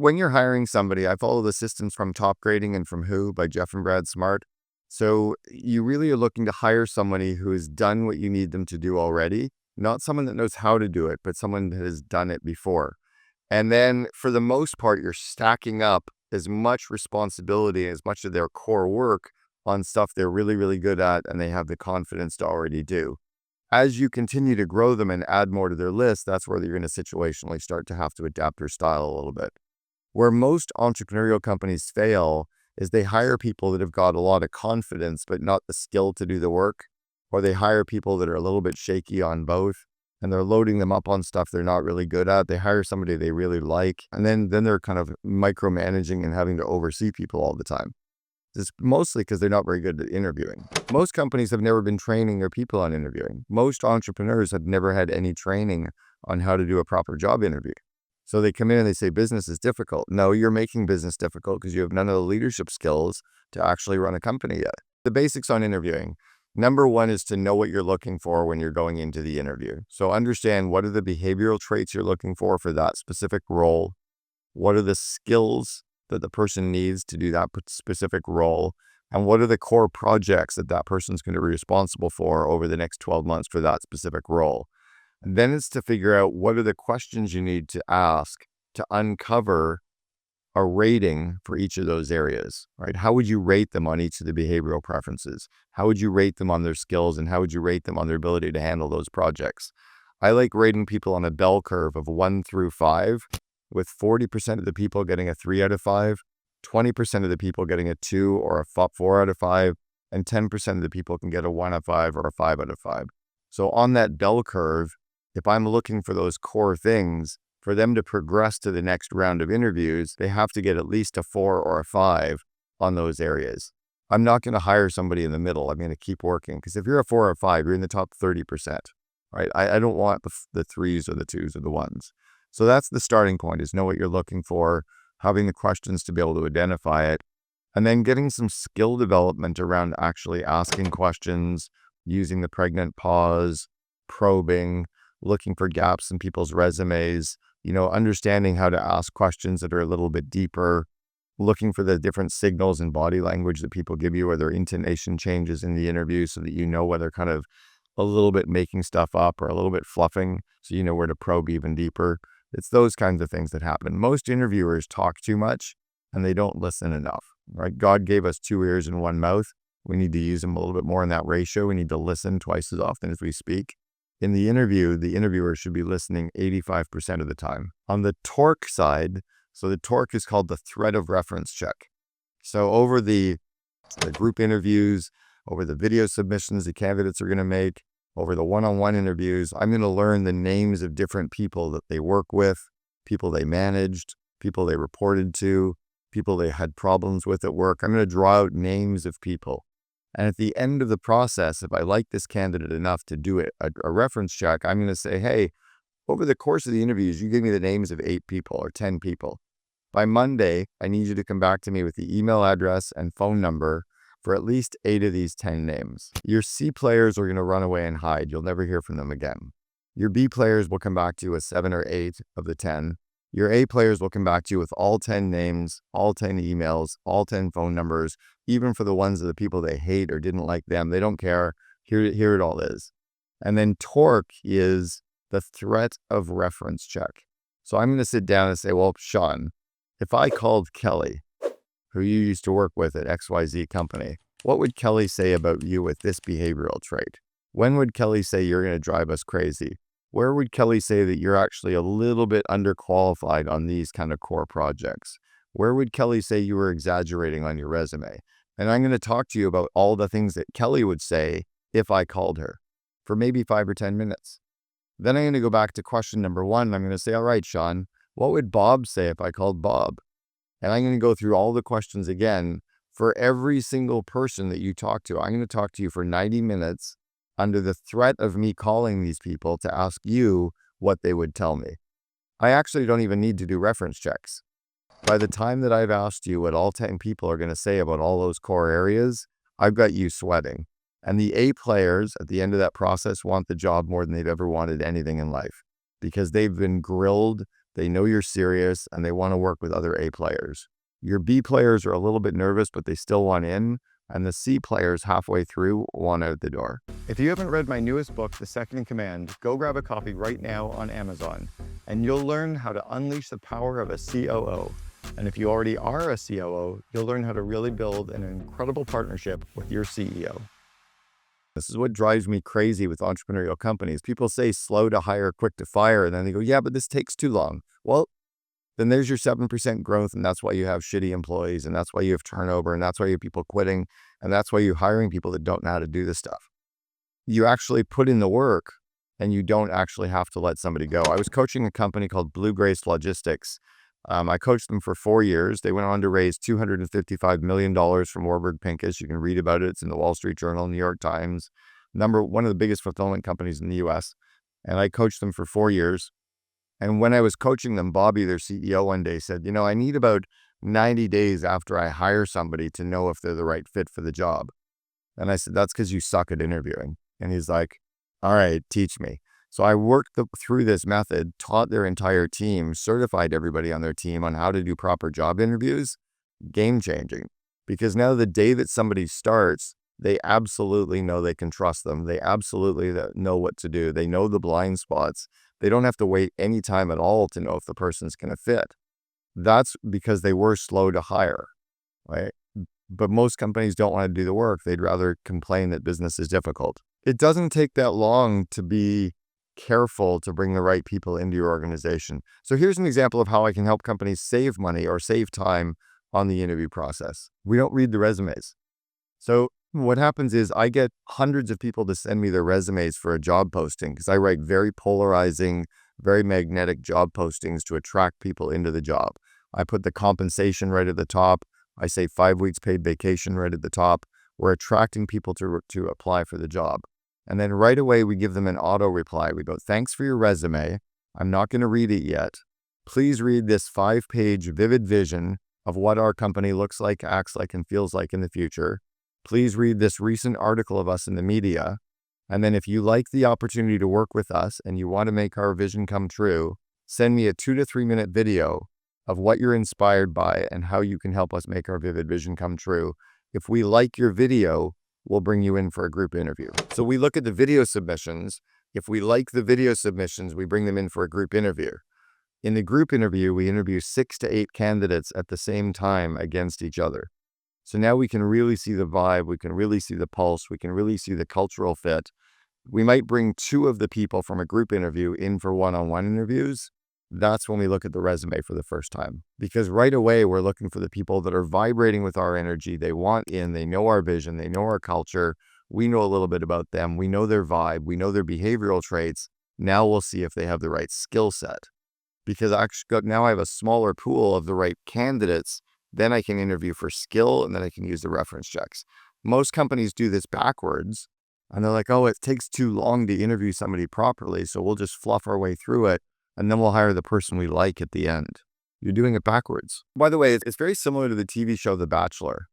When you're hiring somebody, I follow the systems from TopGrading and from Who by Geoff and Brad Smart. So you really are looking to hire somebody who has done what you need them to do already, not someone that knows how to do it, but someone that has done it before. And then for the most part, you're stacking up as much responsibility, as much of their core work on stuff they're really, really good at and they have the confidence to already do. As you continue to grow them and add more to their list, that's where you're going to situationally start to have to adapt your style a little bit. Where most entrepreneurial companies fail is they hire people that have got a lot of confidence, but not the skill to do the work, or they hire people that are a little bit shaky on both, and they're loading them up on stuff they're not really good at. They hire somebody they really like, and then they're kind of micromanaging and having to oversee people all the time. It's mostly because they're not very good at interviewing. Most companies have never been training their people on interviewing. Most entrepreneurs have never had any training on how to do a proper job interview. So they come in and they say business is difficult. No, you're making business difficult because you have none of the leadership skills to actually run a company yet. The basics on interviewing. Number one is to know what you're looking for when you're going into the interview. So understand what are the behavioral traits you're looking for that specific role. What are the skills that the person needs to do that specific role? And what are the core projects that that person's going to be responsible for over the next 12 months for that specific role? And then it's to figure out what are the questions you need to ask to uncover a rating for each of those areas, right? How would you rate them on each of the behavioral preferences? How would you rate them on their skills, and how would you rate them on their ability to handle those projects? I like rating people on a bell curve of 1 through 5, with 40% of the people getting a 3 out of 5, 20% of the people getting a 2 or a 4 out of 5, and 10% of the people can get a 1 out of 5 or a 5 out of 5. So on that bell curve, if I'm looking for those core things, for them to progress to the next round of interviews, they have to get at least a 4 or a 5 on those areas. I'm not going to hire somebody in the middle. I'm going to keep working, because if you're a 4 or 5, you're in the top 30%, right? I don't want the 3s or the 2s or the 1s. So that's the starting point, is know what you're looking for, having the questions to be able to identify it, and then getting some skill development around actually asking questions, using the pregnant pause, probing, looking for gaps in people's resumes, understanding how to ask questions that are a little bit deeper, looking for the different signals and body language that people give you, or their intonation changes in the interview, so that you know whether they're kind of a little bit making stuff up or a little bit fluffing, so you know where to probe even deeper. It's those kinds of things that happen. Most interviewers talk too much and they don't listen enough, right? God gave us 2 ears and 1 mouth. We need to use them a little bit more in that ratio. We need to listen twice as often as we speak. In the interview, the interviewer should be listening 85% of the time. On the torque side, so the torque is called the threat of reference check. So over the group interviews, over the video submissions the candidates are going to make, over the one-on-one interviews, I'm going to learn the names of different people that they work with, people they managed, people they reported to, people they had problems with at work. I'm going to draw out names of people. And at the end of the process, if I like this candidate enough to do a reference check, I'm going to say, hey, over the course of the interviews, you give me the names of 8 people or 10 people. By Monday, I need you to come back to me with the email address and phone number for at least 8 of these 10 names. Your C players are going to run away and hide. You'll never hear from them again. Your B players will come back to you with 7 or 8 of the 10. Your A players will come back to you with all 10 names, all 10 emails, all 10 phone numbers, even for the ones of the people they hate or didn't like them. They don't care. Here it all is. And then torque is the threat of reference check. So I'm going to sit down and say, well, Sean, if I called Kelly, who you used to work with at XYZ company, what would Kelly say about you with this behavioral trait? When would Kelly say you're going to drive us crazy? Where would Kelly say that you're actually a little bit underqualified on these kind of core projects? Where would Kelly say you were exaggerating on your resume? And I'm going to talk to you about all the things that Kelly would say if I called her for maybe 5 or 10 minutes. Then I'm going to go back to question number 1. I'm going to say, all right, Sean, what would Bob say if I called Bob? And I'm going to go through all the questions again for every single person that you talk to. I'm going to talk to you for 90 minutes under the threat of me calling these people to ask you what they would tell me. I actually don't even need to do reference checks. By the time that I've asked you what all 10 people are going to say about all those core areas, I've got you sweating. And the A players at the end of that process want the job more than they've ever wanted anything in life, because they've been grilled, they know you're serious, and they want to work with other A players. Your B players are a little bit nervous, but they still want in, and the C players halfway through want out the door. If you haven't read my newest book, The Second in Command, go grab a copy right now on Amazon, and you'll learn how to unleash the power of a COO. And if you already are a COO, you'll learn how to really build an incredible partnership with your CEO. This is what drives me crazy with entrepreneurial companies. People say slow to hire, quick to fire, and then they go, yeah, but this takes too long. Well, then there's your 7% growth, and that's why you have shitty employees, and that's why you have turnover, and that's why you have people quitting, and that's why you're hiring people that don't know how to do this stuff. You actually put in the work, and you don't actually have to let somebody go. I was coaching a company called Blue Grace Logistics. I coached them for 4 years. They went on to raise $255 million from Warburg Pincus. You can read about it. It's in the Wall Street Journal, New York Times. One of the biggest fulfillment companies in the US. And I coached them for 4 years. And when I was coaching them, Bobby, their CEO, one day said, I need about 90 days after I hire somebody to know if they're the right fit for the job. And I said, that's because you suck at interviewing. And he's like, all right, teach me. So I worked through this method, taught their entire team, certified everybody on their team on how to do proper job interviews. Game changing. Because now the day that somebody starts, they absolutely know they can trust them. They absolutely know what to do. They know the blind spots. They don't have to wait any time at all to know if the person's going to fit. That's because they were slow to hire, right? But most companies don't want to do the work. They'd rather complain that business is difficult. It doesn't take that long to be careful to bring the right people into your organization. So here's an example of how I can help companies save money or save time on the interview process. We don't read the resumes. So what happens is I get hundreds of people to send me their resumes for a job posting because I write very polarizing, very magnetic job postings to attract people into the job. I put the compensation right at the top. I say 5 weeks paid vacation right at the top. We're attracting people to apply for the job. And then right away, we give them an auto reply. We go, thanks for your resume. I'm not going to read it yet. Please read this 5-page vivid vision of what our company looks like, acts like, and feels like in the future. Please read this recent article of us in the media. And then if you like the opportunity to work with us and you want to make our vision come true, send me a 2 to 3 minute video of what you're inspired by and how you can help us make our vivid vision come true. If we like your video, we'll bring you in for a group interview. So we look at the video submissions. If we like the video submissions, we bring them in for a group interview. In the group interview, we interview 6 to 8 candidates at the same time against each other. So now we can really see the vibe, we can really see the pulse, we can really see the cultural fit. We might bring 2 of the people from a group interview in for one-on-one interviews. That's when we look at the resume for the first time. Because right away, we're looking for the people that are vibrating with our energy. They want in, they know our vision, they know our culture. We know a little bit about them. We know their vibe. We know their behavioral traits. Now we'll see if they have the right skill set. Because now I have a smaller pool of the right candidates. Then I can interview for skill, and then I can use the reference checks. Most companies do this backwards, and they're like, oh, it takes too long to interview somebody properly, so we'll just fluff our way through it, and then we'll hire the person we like at the end. You're doing it backwards. By the way, it's very similar to the TV show The Bachelor,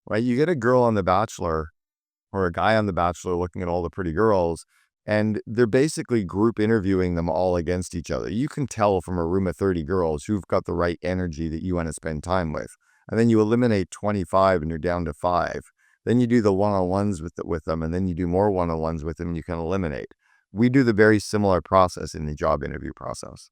right? You get a girl on The Bachelor or a guy on The Bachelor looking at all the pretty girls, and they're basically group interviewing them all against each other. You can tell from a room of 30 girls who've got the right energy that you want to spend time with. And then you eliminate 25 and you're down to 5. Then you do the one-on-ones with them, and then you do more one-on-ones with them and you can eliminate. We do the very similar process in the job interview process.